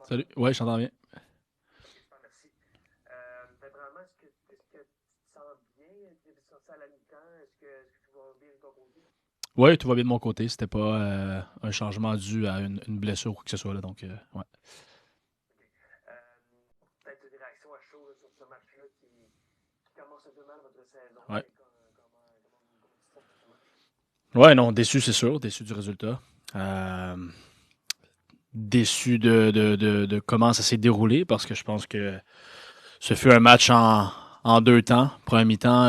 Salut. Ouais, je t'entends bien. Ouais, tout va bien de mon côté. C'était pas un changement dû à une blessure ou quoi que ce soit là. Donc, ouais. Ouais. Ouais, non, déçu, c'est sûr. Déçu du résultat. Euh, Déçu de comment ça s'est déroulé parce que je pense que ce fut un match en deux temps. Premier mi-temps,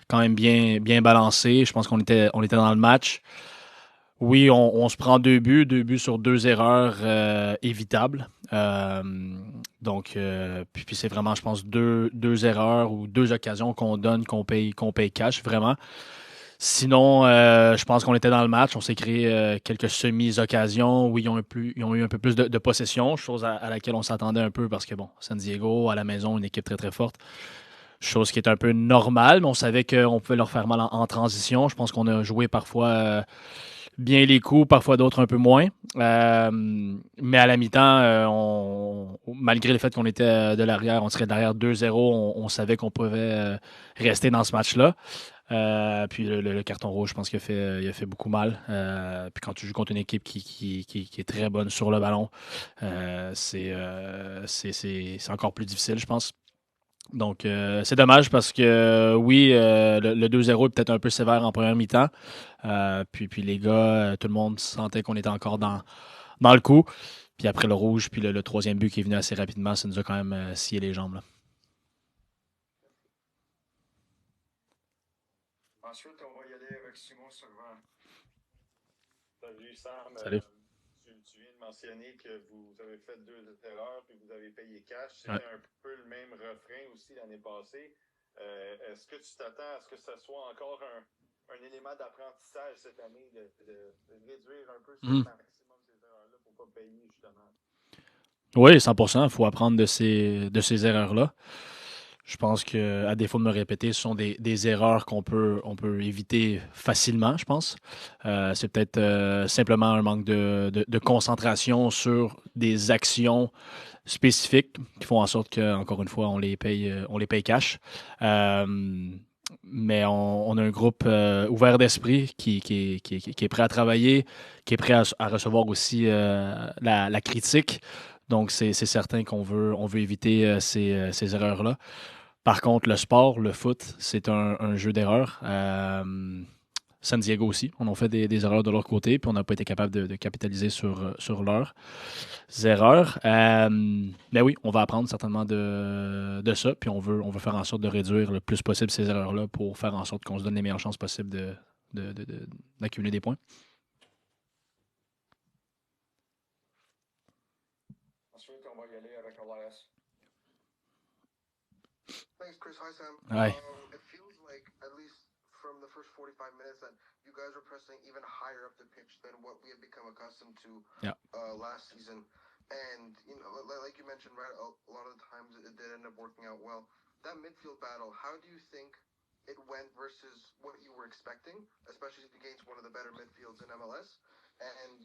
quand même bien balancé. Je pense qu'on était dans le match. Oui, on se prend deux buts sur deux erreurs évitables. Donc, puis c'est vraiment, je pense, deux erreurs ou deux occasions qu'on donne, qu'on paye cash, vraiment. Sinon, je pense qu'on était dans le match. On s'est créé quelques semi-occasions où ils ont eu un peu plus de possession, chose à laquelle on s'attendait un peu parce que, bon, San Diego, à la maison, une équipe très, très forte. Chose qui est un peu normale, mais on savait qu'on pouvait leur faire mal en transition. Je pense qu'on a joué parfois bien les coups, parfois d'autres un peu moins. Mais à la mi-temps, malgré le fait qu'on était de l'arrière, on serait derrière 2-0, on savait qu'on pouvait rester dans ce match-là. Puis le carton rouge, je pense qu'il a fait beaucoup mal. Puis quand tu joues contre une équipe qui est très bonne sur le ballon, c'est encore plus difficile, je pense. Donc, c'est dommage parce que, oui, le 2-0 est peut-être un peu sévère en première mi-temps. Puis les gars, tout le monde sentait qu'on était encore dans le coup. Puis après le rouge, puis le troisième but qui est venu assez rapidement, ça nous a quand même scié les jambes, là. Ensuite, on va y aller avec Simon Servant. Salut Sam. Salut. Tu viens de mentionner que vous avez fait deux erreurs puis vous avez payé cash. Ouais. C'était un peu le même refrain aussi l'année passée. Est-ce que tu t'attends à ce que ce soit encore un élément d'apprentissage cette année de réduire un peu ce Mhm. maximum ces erreurs-là pour ne pas payer justement? Oui, 100%. Il faut apprendre de ces erreurs-là. Je pense que, à défaut de me répéter, ce sont des erreurs on peut éviter facilement, je pense. C'est peut-être simplement un manque de concentration sur des actions spécifiques qui font en sorte que, encore une fois, on les paye cash. Euh, mais on a un groupe ouvert d'esprit qui est prêt à travailler, qui est prêt à recevoir aussi la critique. Donc, c'est certain on veut éviter ces erreurs-là. Par contre, le sport, le foot, c'est un jeu d'erreurs. San Diego aussi, on a fait des erreurs de leur côté, puis on n'a pas été capable de capitaliser sur leurs erreurs. Mais oui, on va apprendre certainement de ça, puis on veut faire en sorte de réduire le plus possible ces erreurs-là pour faire en sorte qu'on se donne les meilleures chances possibles d'accumuler des points. Ensuite, on va y aller avec Elias. Thanks, Chris. Hi, Sam. Ouais. It feels like, at least from the first 45 minutes, that you guys are pressing even higher up the pitch than what we had become accustomed to Yeah. last season. And, like you mentioned, right, a lot of the times it did end up working out well. That midfield battle, how do you think it went versus what you were expecting, especially against one of the better midfields in MLS? And,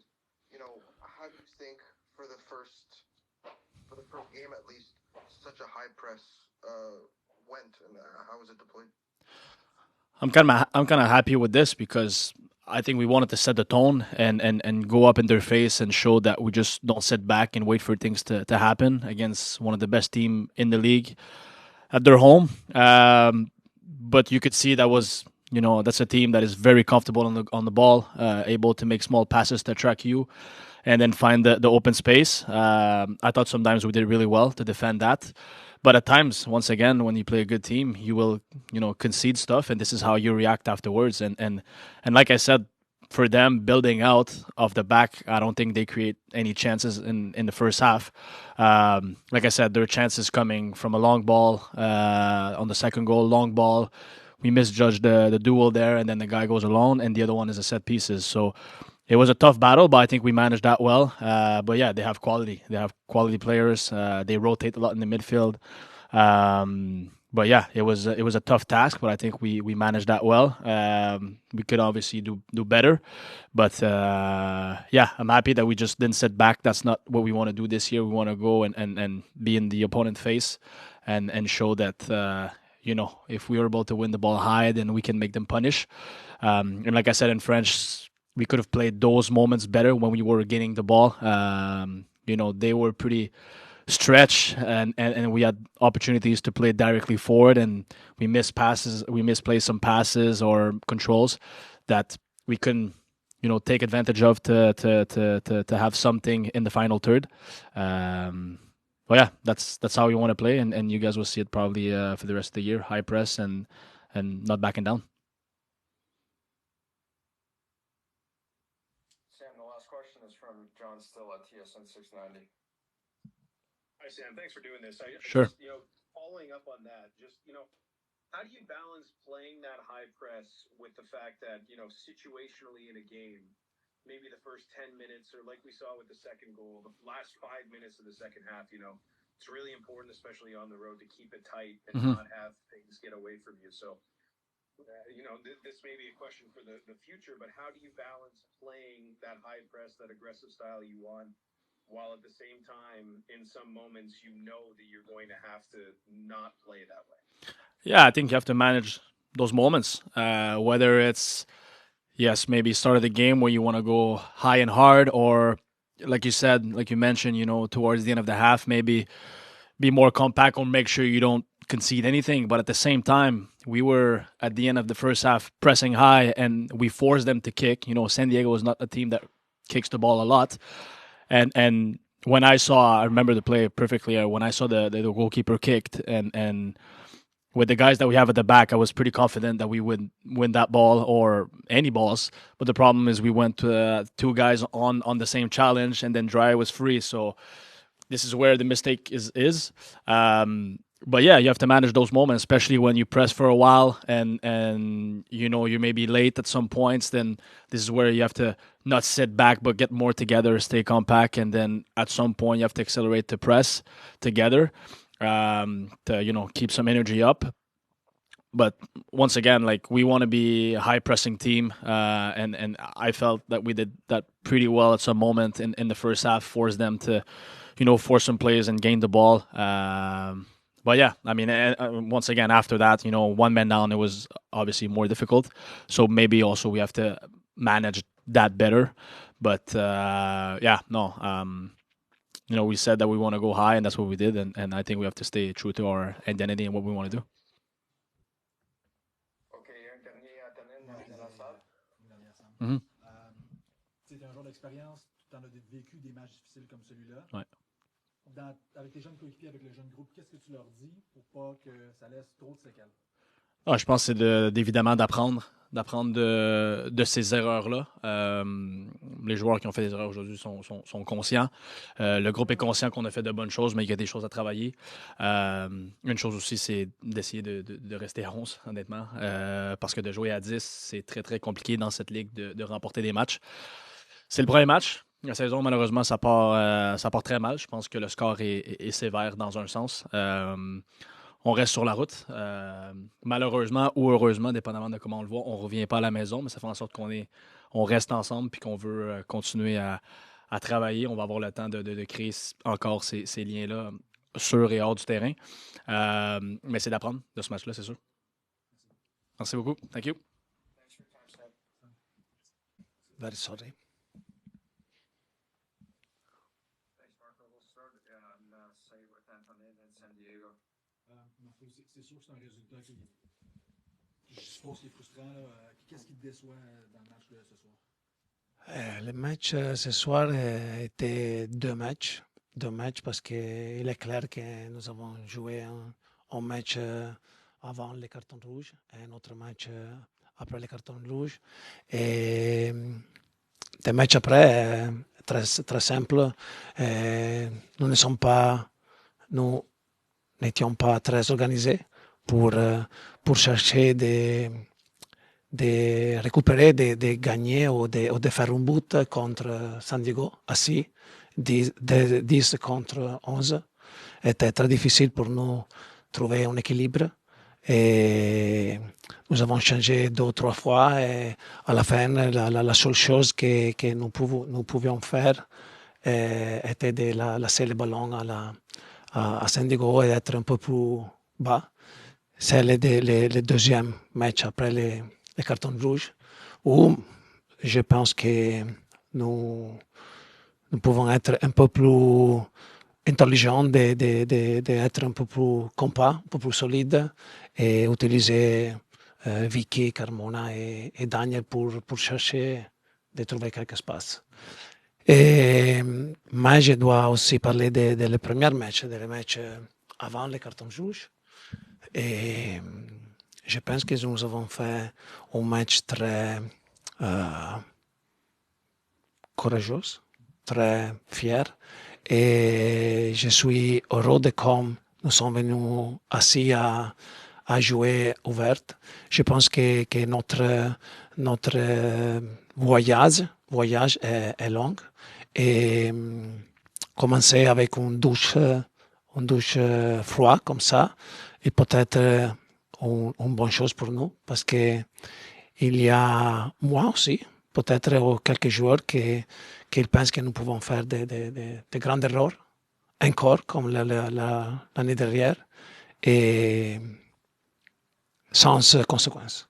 how do you think for the first game at least, such a high press went, and how was it deployed? I'm kind of happy with this because I think we wanted to set the tone and go up in their face and show that we just don't sit back and wait for things to happen against one of the best team in the league at their home. But you could see that's a team that is very comfortable on the ball, able to make small passes to track you, and then find the open space. I thought sometimes we did really well to defend that. But at times, once again, when you play a good team, you will, concede stuff, and this is how you react afterwards. And like I said, for them building out of the back, I don't think they create any chances in the first half. Like I said, there are chances coming from a long ball on the second goal, long ball. We misjudged the duel there, and then the guy goes alone, and the other one is a set pieces. So it was a tough battle, but I think we managed that well. But yeah, they have quality. They have quality players. They rotate a lot in the midfield. but yeah, it was a tough task, but I think we managed that well. We could obviously do better, but yeah, I'm happy that we just didn't sit back. That's not what we want to do this year. We want to go and be in the opponent face, and show that if we are able to win the ball high, then we can make them punish. And like I said in French, we could have played those moments better when we were getting the ball. They were pretty stretch, and we had opportunities to play directly forward, and we misplaced some passes or controls that we couldn't take advantage of to have something in the final third. But yeah, that's how we want to play, and you guys will see it probably for the rest of the year. High press and not backing down. Sam, the last question is from John Still at TSN 690. Hi, Sam. Thanks for doing this. Sure. Just, following up on that, how do you balance playing that high press with the fact that, situationally in a game, maybe the first 10 minutes, or like we saw with the second goal, the last 5 minutes of the second half, it's really important, especially on the road, to keep it tight and not have things get away from you. So, this may be a question for the future, but how do you balance playing that high press, that aggressive style you want, while at the same time, in some moments, that you're going to have to not play that way? Yeah, I think you have to manage those moments, whether it's, yes, maybe start of the game where you want to go high and hard, or like you said, like you mentioned, towards the end of the half, maybe be more compact or make sure you don't concede anything. But at the same time, we were at the end of the first half pressing high, and we forced them to kick. San Diego is not a team that kicks the ball a lot. And when I remember the play perfectly. When I saw the goalkeeper kicked, and with the guys that we have at the back, I was pretty confident that we would win that ball or any balls. But the problem is we went to two guys on the same challenge, and then Dry was free. So this is where the mistake is. But yeah, you have to manage those moments, especially when you press for a while and you may be late at some points. Then this is where you have to not sit back, but get more together, stay compact, and then at some point you have to accelerate to press together to keep some energy up. But once again, like, we want to be a high pressing team, and I felt that we did that pretty well at some moment in the first half, forced them to force some plays and gain the ball. But yeah, I mean, once again, after that, one man down, it was obviously more difficult. So maybe also we have to manage that better. But we said that we want to go high, and that's what we did. And I think we have to stay true to our identity and what we want to do. OK, un dernier à Tannen dans la salle. C'est un jour d'expérience. Tu en as vécu des matchs difficiles comme celui-là. Ouais. Avec tes jeunes coéquipiers, avec le jeune groupe, qu'est-ce que tu leur dis pour pas que ça laisse trop de séquelles? Je pense que c'est évidemment d'apprendre de ces erreurs-là. Les joueurs qui ont fait des erreurs aujourd'hui sont conscients. Le groupe est conscient qu'on a fait de bonnes choses, mais il y a des choses à travailler. Une chose aussi, c'est d'essayer de rester à 11, honnêtement, parce que de jouer à 10, c'est très, très compliqué dans cette ligue de remporter des matchs. C'est le premier match. La saison, malheureusement, ça part très mal. Je pense que le score est sévère dans un sens. On reste sur la route. Malheureusement ou heureusement, dépendamment de comment on le voit, on ne revient pas à la maison, mais ça fait en sorte qu'on reste ensemble et qu'on veut continuer à travailler. On va avoir le temps de créer encore ces liens-là sur et hors du terrain. Mais c'est d'apprendre de ce match-là, c'est sûr. Merci beaucoup. Thank you. Thanks for your time, Sam. Very sorry. Thanks, Marco. We'll start on say with Antonin and San Diego. C'est sûr que c'est un résultat qui, je suppose, qui est frustrant. Qu'est-ce qui te déçoit dans le match de ce soir? Le match ce soir était deux matchs. Deux matchs parce qu'il est clair que nous avons joué un match avant les cartons rouges et un autre match après les cartons rouges. Et des matchs après, très, très simple. Nous n'étions pas très organisés pour chercher de récupérer, de gagner ou de faire un but contre San Diego, assis, 10 contre 11. C'était très difficile pour nous trouver un équilibre. Et nous avons changé 2 ou 3 fois et à la fin, la seule chose que nous pouvions faire était de laisser le ballon à San Diego et être un peu plus bas. C'est le deuxième match après les cartons rouges où je pense que nous pouvons être un peu plus intelligents, d'être un peu plus compact, un peu plus solide et utiliser Vicky, Carmona et Daniel pour chercher de trouver quelques espaces. Mais je dois aussi parler de le premier match, des matchs avant les cartons rouges. Et je pense que nous avons fait un match très courageux, très fier. Et je suis heureux de comme nous sommes venus assis à jouer ouverte. Je pense que notre voyage est long. Et commencer avec une douche froide comme ça est peut-être une bonne chose pour nous parce que il y a moi aussi, peut-être quelques joueurs qui pensent que nous pouvons faire de grandes erreurs encore comme l'année dernière et sans conséquences.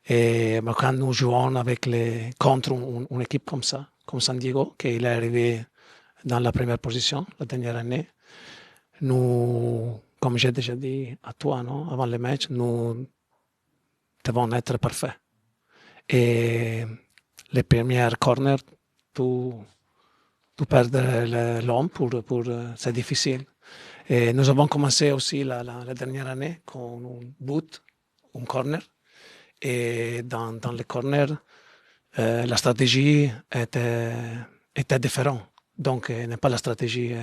Et quand nous jouons contre une équipe comme ça, comme San Diego, qui est arrivé dans la première position la dernière année, nous, comme j'ai déjà dit à toi, non, avant le match, nous devons être parfaits. Et les premiers corners, tu perds l'homme c'est difficile. Et nous avons commencé aussi la dernière année con un but, un corner. Et dans le corner, la stratégie était différente. Donc, n'est pas la stratégie,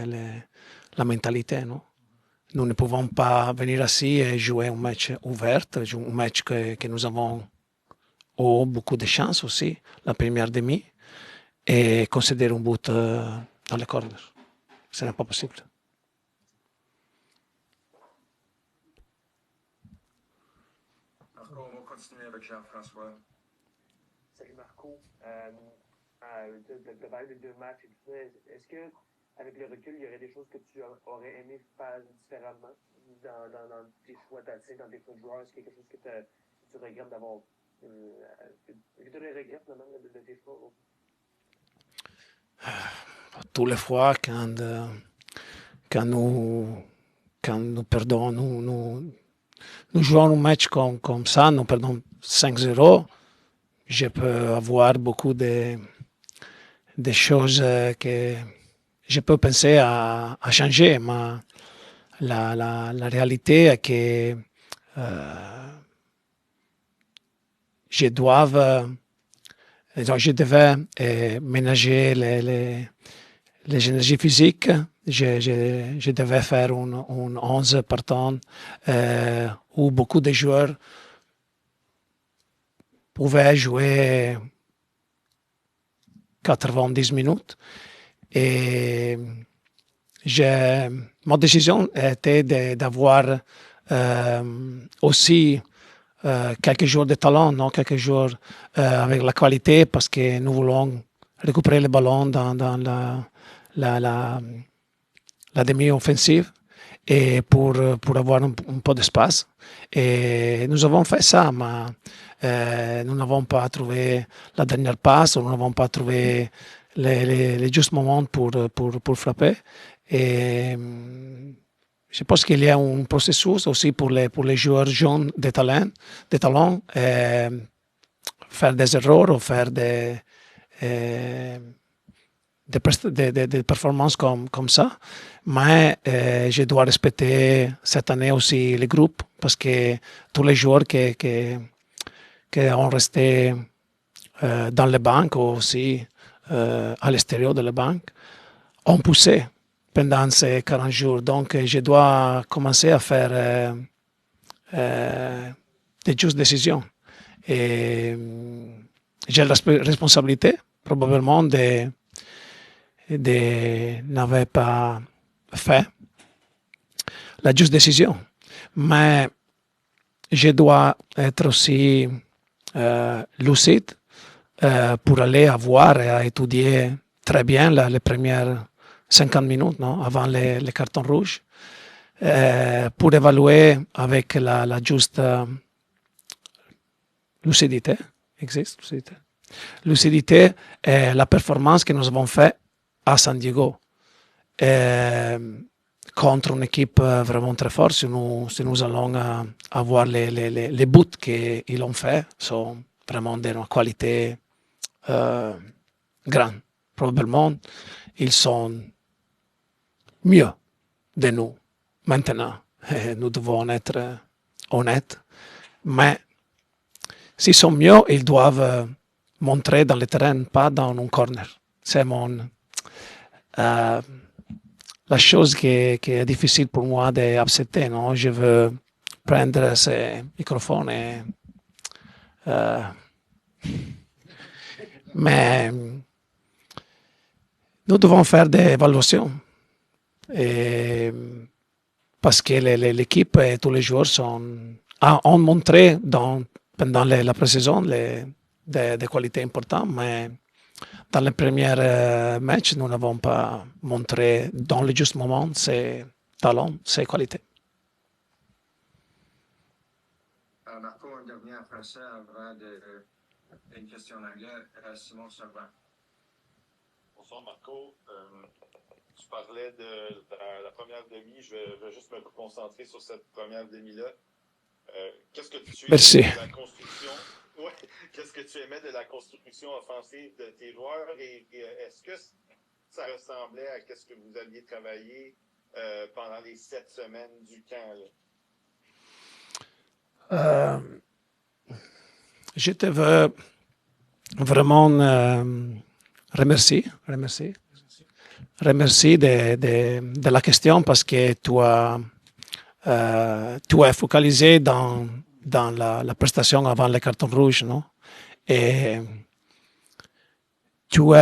la mentalité, non? Nous ne pouvons pas venir ici et jouer un match ouvert, un match que nous avons eu beaucoup de chance aussi, la première demi, et considérer un but dans le corner. Ce n'est pas possible. Marco, on va continuer avec Jean-François. Salut Marco. Devant les 2 matchs et tout ça, est-ce que avec le recul, il y aurait des choses que tu aurais aimé faire différemment dans tes choix tactiques, dans tes choix de joueurs? Est-ce qu'il y a quelque chose que tu regrettes d'avoir que tu regrettes finalement de tes choix? Toutes les fois quand nous perdons, nous jouons un match comme ça, nous perdons 5-0, je peux avoir beaucoup de choses que je peux penser à changer, mais la réalité est que je devais ménager les énergies physiques. Je devais faire un 11 partant où beaucoup de joueurs pouvaient jouer 90 minutes. Et ma décision était d'avoir aussi quelques joueurs de talent, non? Quelques joueurs avec la qualité parce que nous voulons récupérer le ballon dans la demi-offensive et pour avoir un peu d'espace. Et nous avons fait ça, mais nous n'avons pas trouvé la dernière passe, nous n'avons pas trouvé les justes moments pour frapper. Et je pense qu'il y a un processus aussi pour les joueurs jeunes de talent, faire des erreurs ou faire des performances comme ça. Mais je dois respecter cette année aussi le groupe parce que tous les joueurs qui ont resté dans les banques ou aussi à l'extérieur de la banque ont poussé pendant ces 40 jours. Donc, je dois commencer à faire des justes décisions. Et j'ai la responsabilité, probablement, de n'avoir pas fait la juste décision. Mais je dois être aussi lucide pour aller voir et à étudier très bien les premières 50 minutes, non, avant les cartons rouges, pour évaluer avec la juste lucidité, existe lucidité, lucidité la performance que nous avons fait à San Diego contre une équipe vraiment très forte. Si nous allons avoir les buts qu'ils ont fait, sont vraiment d'une qualité grande. Probablement, ils sont mieux de nous maintenant. Nous devons être honnêtes. Mais s'ils sont mieux, ils doivent montrer dans le terrain, pas dans un corner. C'est la chose qui est difficile pour moi d'accepter. Non? Je veux prendre ces microphones et... mais nous devons faire des évaluations. Et parce que l'équipe et tous les joueurs ont montré pendant la pré-saison des qualités importantes, mais dans les premiers matchs, nous n'avons pas montré dans le juste moment ses talents, ses qualités. Marco, un dernier en français avant une question en anglais. Simon Servant. Bonsoir Marco. Tu parlais de la première demi. Je vais juste me concentrer sur cette première demi-là. Qu'est-ce que tu Merci. aimais de la construction? Ouais. Qu'est-ce que tu aimais de la construction offensive de tes joueurs et est-ce que ça ressemblait à ce que vous aviez travaillé pendant les 7 semaines du camp? Je te veux vraiment remercier de la question parce que tu es focalisé dans la prestation avant les cartons rouges, non? Et vous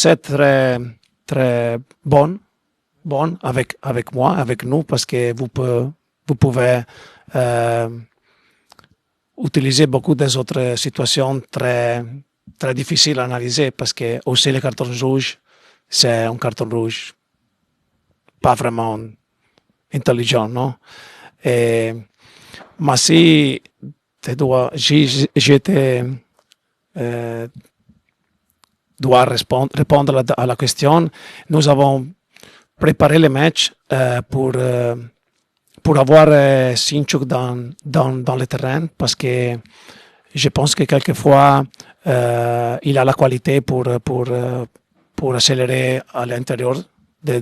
êtes très, très bon avec moi, avec nous, parce que vous pouvez utiliser beaucoup des autres situations très, très difficiles à analyser, parce que aussi les cartons rouges, c'est un carton rouge pas vraiment intelligent, non? Mais si je dois répondre à la question, nous avons préparé le match pour avoir Sinchuk dans le terrain, parce que je pense que quelquefois il a la qualité pour accélérer à l'intérieur de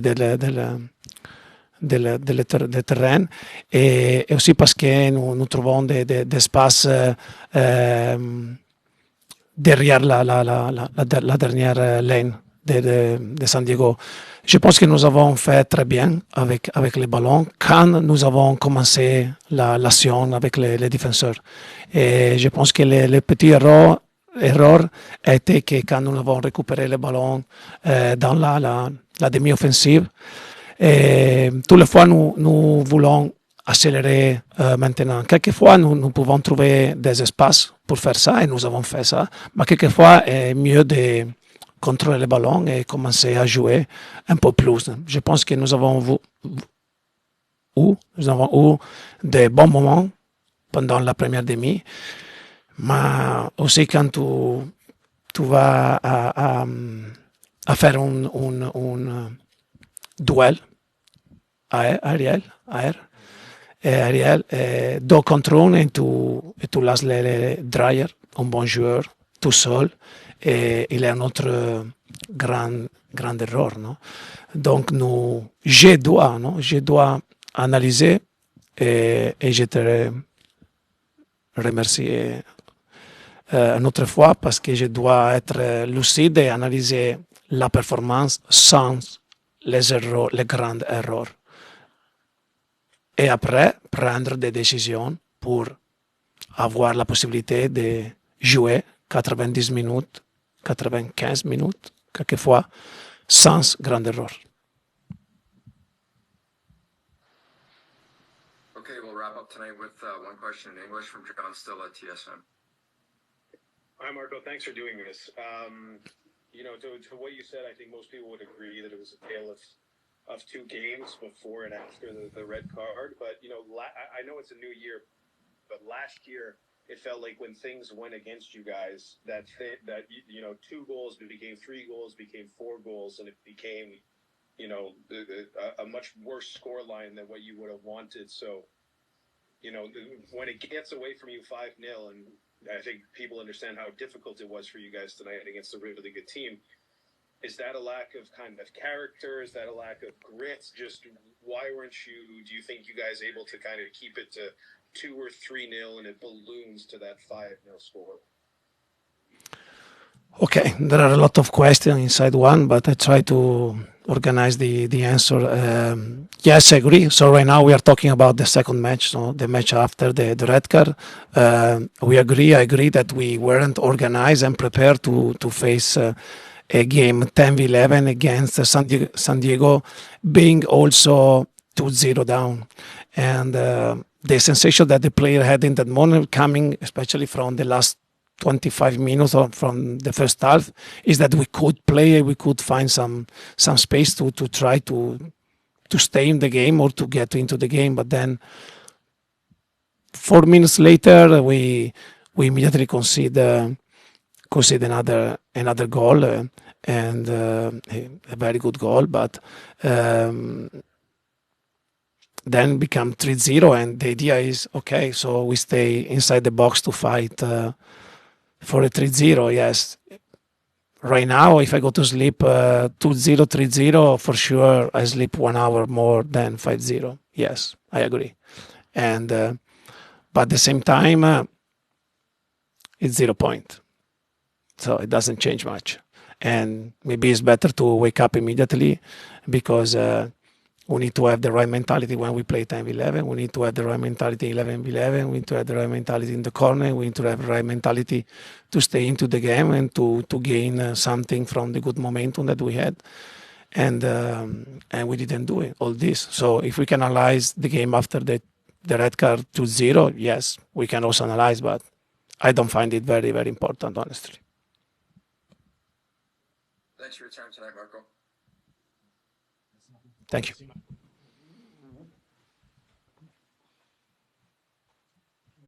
terrain, et aussi parce que nous trouvons des espaces derrière la dernière ligne de San Diego. Je pense que nous avons fait très bien avec les ballons quand nous avons commencé l'action avec les défenseurs. Et je pense que les petits erreur était que quand nous avons récupéré le ballon dans la demi-offensive, toutes les fois nous voulons accélérer maintenant. Quelquefois nous pouvons trouver des espaces pour faire ça et nous avons fait ça, mais quelquefois c'est mieux de contrôler le ballon et commencer à jouer un peu plus. Je pense que nous avons eu des bons moments pendant la première demi, mais aussi quand tu vas à faire un duel aérien, deux contre un, et tu laisses les Dreyer, un bon joueur, tout seul, et il est un autre grand erreur, non? Donc je dois analyser et je te remercie une autre fois, parce que je dois être lucide et analyser la performance sans les erreurs, les grandes erreurs. Et après, prendre des décisions pour avoir la possibilité de jouer 90 minutes, 95 minutes, quelquefois, sans grande erreur. Okay, we'll wrap up tonight with one question in English from John Still at TSN. Hi, Marco. Thanks for doing this. To what you said, I think most people would agree that it was a tale of two games before and after the red card. But, I know it's a new year, but last year it felt like when things went against you guys, that 2 goals became 3 goals, became 4 goals, and it became, a much worse score line than what you would have wanted. So, when it gets away from you 5-0, and I think people understand how difficult it was for you guys tonight against a really good team. Is that a lack of kind of character? Is that a lack of grit? Just why weren't you, do you think you guys able to kind of keep it to 2 or 3-0 and it balloons to that 5-0 score? Okay, there are a lot of questions inside one, but I try to organize the answer. Yes, I agree. So right now we are talking about the second match, so the match after the red card. I agree that we weren't organized and prepared to face a game 10-11 against San Diego, being also 2-0 down. And the sensation that the player had in that moment, coming especially from the last 25 minutes or from the first half, is that we could play, we could find some space to try to stay in the game or to get into the game. But then 4 minutes later, we immediately concede another goal, and a very good goal, but then become 3-0, and the idea is, okay, so we stay inside the box to fight for a 3-0. Yes, right now if I go to sleep 2-0, 3-0, for sure I sleep 1 hour more than 5-0. Yes, I agree. And but at the same time it's 0 point, so it doesn't change much. And maybe it's better to wake up immediately, because we need to have the right mentality when we play 10-11. We need to have the right mentality 11-11. We need to have the right mentality in the corner. We need to have the right mentality to stay into the game and to gain something from the good momentum that we had. And we didn't do it, all this. So if we can analyze the game after the red card 2-0, yes, we can also analyze, but I don't find it very, very important, honestly. Thanks for your time tonight, Marco. Thank you.